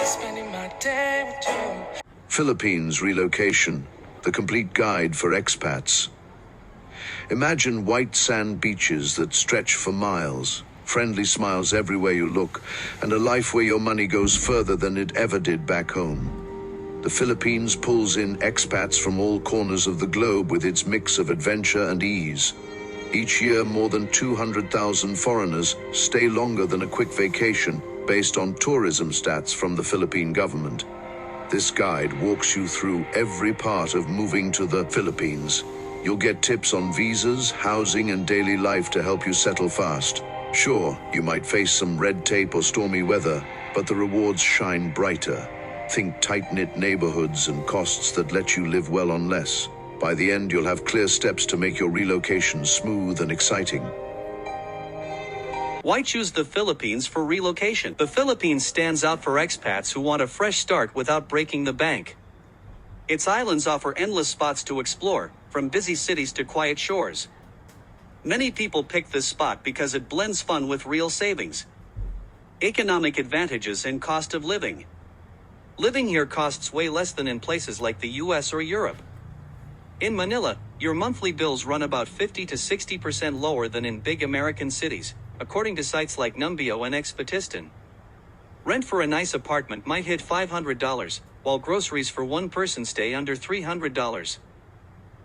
spending my day with you. Philippines Relocation, the complete guide for expats. Imagine white sand beaches that stretch for miles, friendly smiles everywhere you look, and a life where your money goes further than it ever did back home. The Philippines pulls in expats from all corners of the globe with its mix of adventure and ease. Each year, more than 200,000 foreigners stay longer than a quick vacation, based on tourism stats from the Philippine government. This guide walks you through every part of moving to the Philippines. You'll get tips on visas, housing, and daily life to help you settle fast. Sure, you might face some red tape or stormy weather, but the rewards shine brighter. Think tight-knit neighborhoods and costs that let you live well on less. By the end, you'll have clear steps to make your relocation smooth and exciting. Why choose the Philippines for relocation? The Philippines stands out for expats who want a fresh start without breaking the bank. Its islands offer endless spots to explore, from busy cities to quiet shores. Many people pick this spot because it blends fun with real savings, economic advantages, and cost of living. Living here costs way less than in places like the US or Europe. In Manila, your monthly bills run about 50 to 60% lower than in big American cities, according to sites like Numbeo and Expats. Rent for a nice apartment might hit $500, while groceries for one person stay under $300.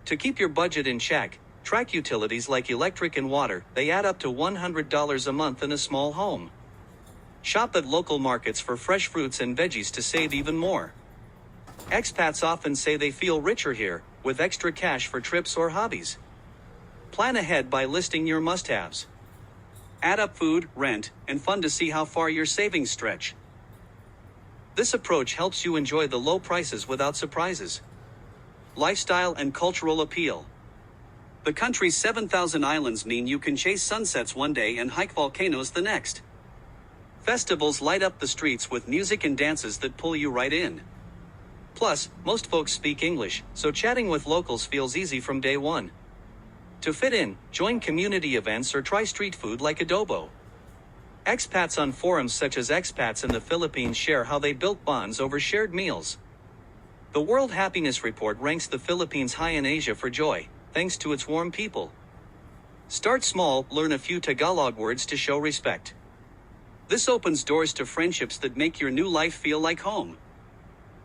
To keep your budget in check, track utilities like electric and water. They add up to $100 a month in a small home. Shop at local markets for fresh fruits and veggies to save even more. Expats often say they feel richer here, with extra cash for trips or hobbies. Plan ahead by listing your must-haves. Add up food, rent, and fun to see how far your savings stretch. This approach helps you enjoy the low prices without surprises. Lifestyle and cultural appeal. The country's 7,000 islands mean you can chase sunsets one day and hike volcanoes the next. Festivals light up the streets with music and dances that pull you right in. Plus, most folks speak English, so chatting with locals feels easy from day one. To fit in, join community events or try street food like adobo. Expats on forums such as Expats in the Philippines share how they built bonds over shared meals. The World Happiness Report ranks the Philippines high in Asia for joy, thanks to its warm people. Start small, learn a few Tagalog words to show respect. This opens doors to friendships that make your new life feel like home.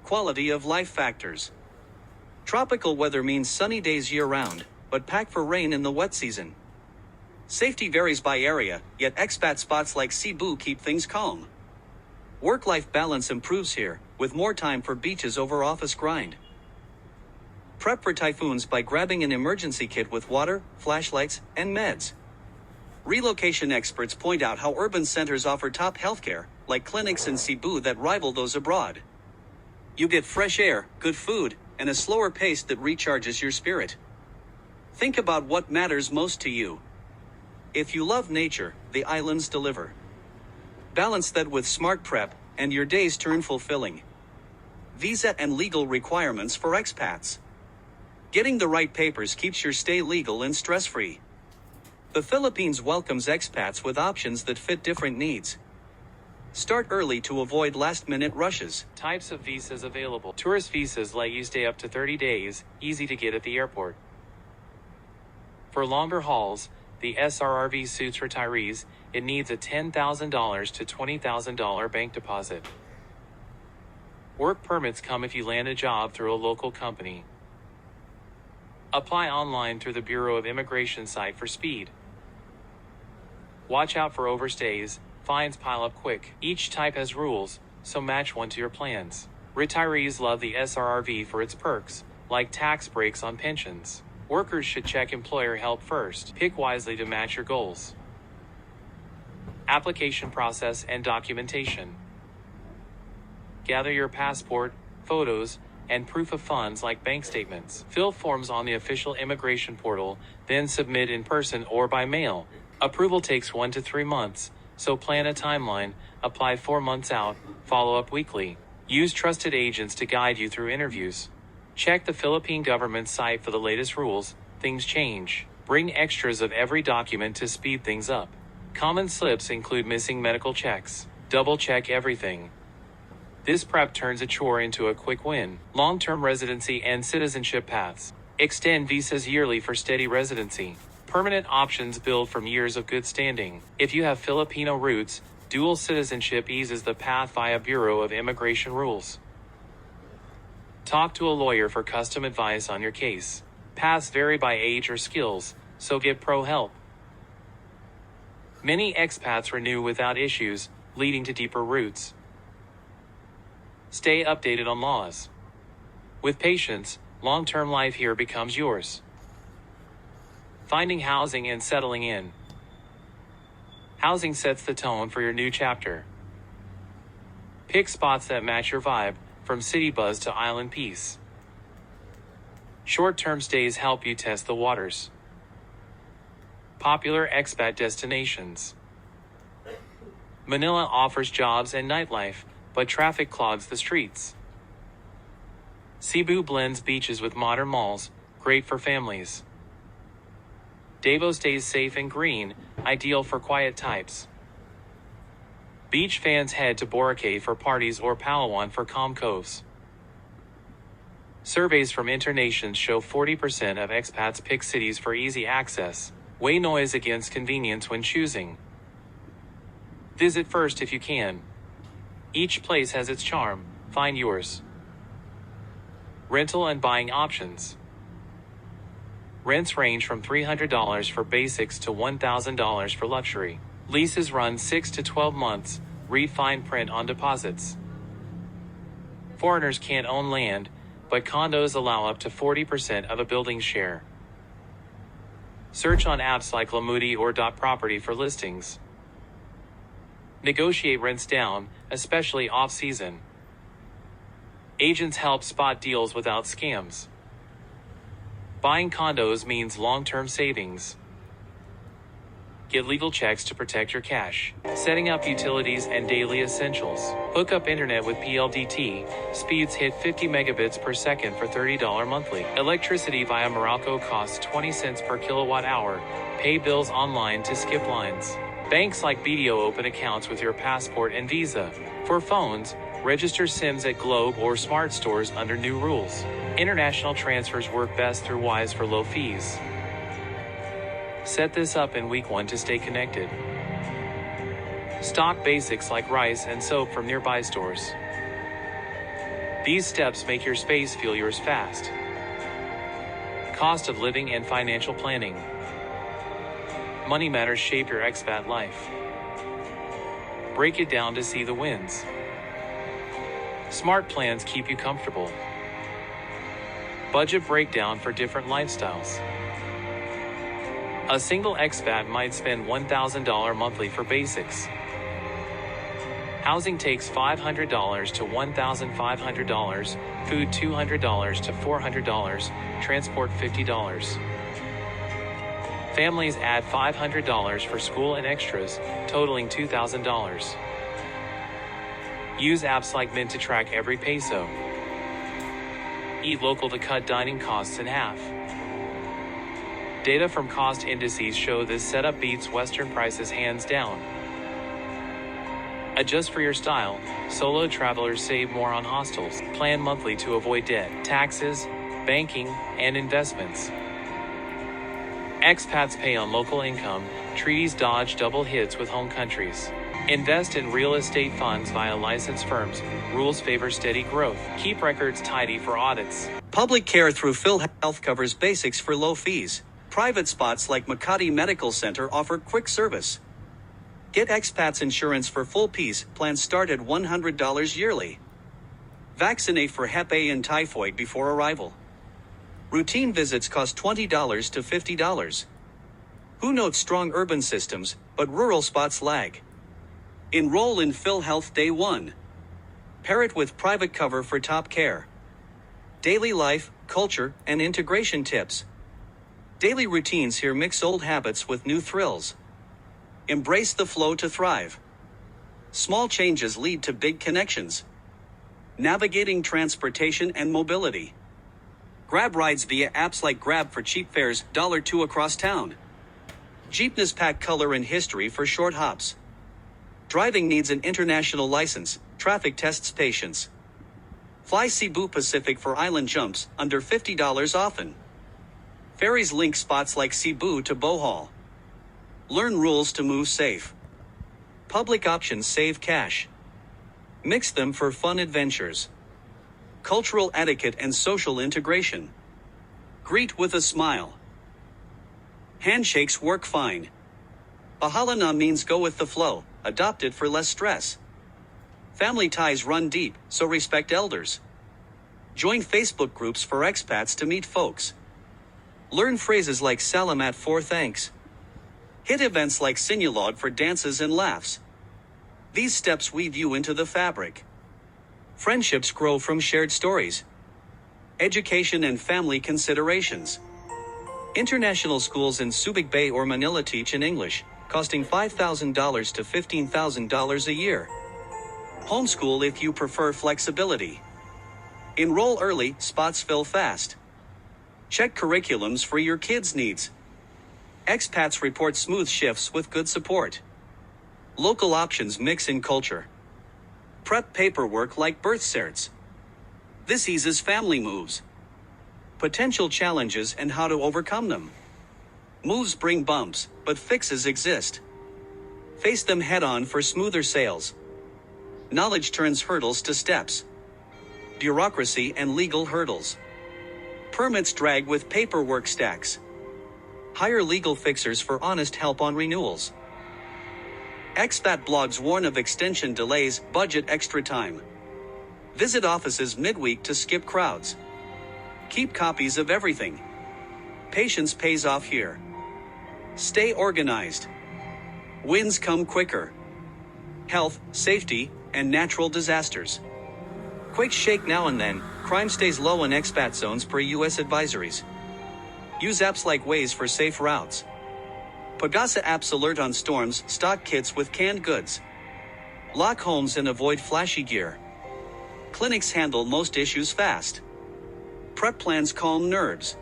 Quality of life factors. Tropical weather means sunny days year-round, but pack for rain in the wet season. Safety varies by area, yet expat spots like Cebu keep things calm. Work-life balance improves here, with more time for beaches over office grind. Prep for typhoons by grabbing an emergency kit with water, flashlights, and meds. Relocation experts point out how urban centers offer top healthcare, like clinics in Cebu that rival those abroad. You get fresh air, good food, and a slower pace that recharges your spirit. Think about what matters most to you. If you love nature, the islands deliver. Balance that with smart prep, and your days turn fulfilling. Visa and legal requirements for expats. Getting the right papers keeps your stay legal and stress-free. The Philippines welcomes expats with options that fit different needs. Start early to avoid last-minute rushes. Types of visas available. Tourist visas let you stay up to 30 days, easy to get at the airport. For longer hauls, the SRRV suits retirees. It needs a $10,000 to $20,000 bank deposit. Work permits come if you land a job through a local company. Apply online through the Bureau of Immigration site for speed. Watch out for overstays, fines pile up quick. Each type has rules, so match one to your plans. Retirees love the SRRV for its perks, like tax breaks on pensions. Workers should check employer help first. Pick wisely to match your goals. Application process and documentation. Gather your passport, photos, and proof of funds like bank statements. Fill forms on the official immigration portal, then submit in person or by mail. Approval takes 1 to 3 months, so plan a timeline, apply 4 months out, follow up weekly. Use trusted agents to guide you through interviews. Check the Philippine government site for the latest rules. Things change. Bring extras of every document to speed things up. Common slips include missing medical checks. Double check everything. This prep turns a chore into a quick win. Long-term residency and citizenship paths. Extend visas yearly for steady residency. Permanent options build from years of good standing. If you have Filipino roots, dual citizenship eases the path via Bureau of Immigration rules. Talk to a lawyer for custom advice on your case. Paths vary by age or skills, so get pro help. Many expats renew without issues, leading to deeper roots. Stay updated on laws. With patience, long-term life here becomes yours. Finding housing and settling in. Housing sets the tone for your new chapter. Pick spots that match your vibe, from city buzz to island peace. Short-term stays help you test the waters. Popular expat destinations. Manila offers jobs and nightlife, but traffic clogs the streets. Cebu blends beaches with modern malls, great for families. Davao stays safe and green, ideal for quiet types. Beach fans head to Boracay for parties or Palawan for calm coves. Surveys from Internations show 40% of expats pick cities for easy access. Weigh noise against convenience when choosing. Visit first if you can. Each place has its charm, find yours. Rental and buying options. Rents range from $300 for basics to $1,000 for luxury. Leases run 6 to 12 months, read fine print on deposits. Foreigners can't own land, but condos allow up to 40% of a building's share. Search on apps like Lamuti or .property for listings. Negotiate rents down, especially off-season. Agents help spot deals without scams. Buying condos means long-term savings. Get legal checks to protect your cash. Setting up utilities and daily essentials. Hook up internet with PLDT. Speeds hit 50 megabits per second for $30 monthly. Electricity via Meralco costs 20 cents per kilowatt hour. Pay bills online to skip lines. Banks like BDO open accounts with your passport and visa. For phones, register SIMs at Globe or Smart stores under new rules. International transfers work best through Wise for low fees. Set this up in week 1 to stay connected. Stock basics like rice and soap from nearby stores. These steps make your space feel yours fast. Cost of living and financial planning. Money matters shape your expat life. Break it down to see the wins. Smart plans keep you comfortable. Budget breakdown for different lifestyles. A single expat might spend $1,000 monthly for basics. Housing takes $500 to $1,500, food $200 to $400, transport $50. Families add $500 for school and extras, totaling $2,000. Use apps like Mint to track every peso. Eat local to cut dining costs in half. Data from cost indices show this setup beats Western prices hands down. Adjust for your style. Solo travelers save more on hostels. Plan monthly to avoid debt, taxes, banking, and investments. Expats pay on local income. Treaties dodge double hits with home countries. Invest in real estate funds via licensed firms. Rules favor steady growth. Keep records tidy for audits. Public care through PhilHealth covers basics for low fees. Private spots like Makati Medical Center offer quick service. Get expats insurance for full peace. Plans start at $100 yearly. Vaccinate for Hep A and typhoid before arrival. Routine visits cost $20 to $50. Who notes strong urban systems, but rural spots lag? Enroll in PhilHealth Day 1. Pair it with private cover for top care. Daily life, culture, and integration tips. Daily routines here mix old habits with new thrills. Embrace the flow to thrive. Small changes lead to big connections. Navigating transportation and mobility. Grab rides via apps like Grab for cheap fares, $2 across town. Jeepneys pack color and history for short hops. Driving needs an international license, traffic tests patience. Fly Cebu Pacific for island jumps, under $50 often. Ferries link spots like Cebu to Bohol. Learn rules to move safe. Public options save cash. Mix them for fun adventures. Cultural etiquette and social integration. Greet with a smile. Handshakes work fine. Bahala na means go with the flow, adopt it for less stress. Family ties run deep, so respect elders. Join Facebook groups for expats to meet folks. Learn phrases like salamat for thanks. Hit events like Sinulog for dances and laughs. These steps weave you into the fabric. Friendships grow from shared stories. Education and family considerations. International schools in Subic Bay or Manila teach in English, costing $5,000 to $15,000 a year. Homeschool if you prefer flexibility. Enroll early, spots fill fast. Check curriculums for your kids' needs. Expats report smooth shifts with good support. Local options mix in culture. Prep paperwork like birth certs. This eases family moves. Potential challenges and how to overcome them. Moves bring bumps, but fixes exist. Face them head-on for smoother sails. Knowledge turns hurdles to steps. Bureaucracy and legal hurdles. Permits drag with paperwork stacks. Hire legal fixers for honest help on renewals. Expat blogs warn of extension delays, budget extra time. Visit offices midweek to skip crowds. Keep copies of everything. Patience pays off here. Stay organized. Wins come quicker. Health, safety, and natural disasters. Quakes shake now and then, crime stays low in expat zones per U.S. advisories. Use apps like Waze for safe routes. Pagasa apps alert on storms, stock kits with canned goods. Lock homes and avoid flashy gear. Clinics handle most issues fast. Prep plans calm nerves.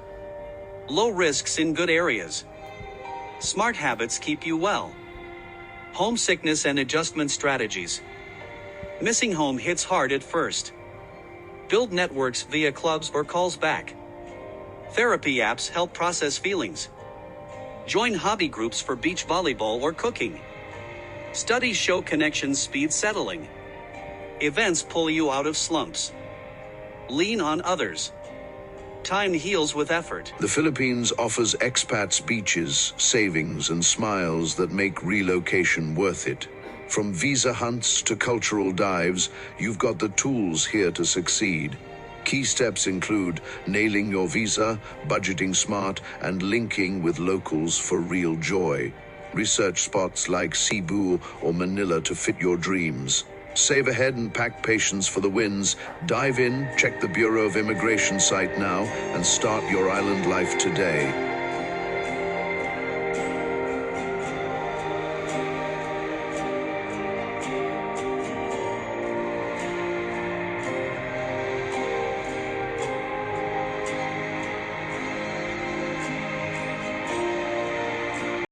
Low risks in good areas. Smart habits keep you well. Homesickness and adjustment strategies. Missing home hits hard at first. Build networks via clubs or calls back. Therapy apps help process feelings. Join hobby groups for beach volleyball or cooking. Studies show connections speed settling. Events pull you out of slumps. Lean on others. Time heals with effort. The Philippines offers expats beaches, savings, and smiles that make relocation worth it. From visa hunts to cultural dives, you've got the tools here to succeed. Key steps include nailing your visa, budgeting smart, and linking with locals for real joy. Research spots like Cebu or Manila to fit your dreams. Save ahead and pack patience for the wins. Dive in, check the Bureau of Immigration site now, and start your island life today.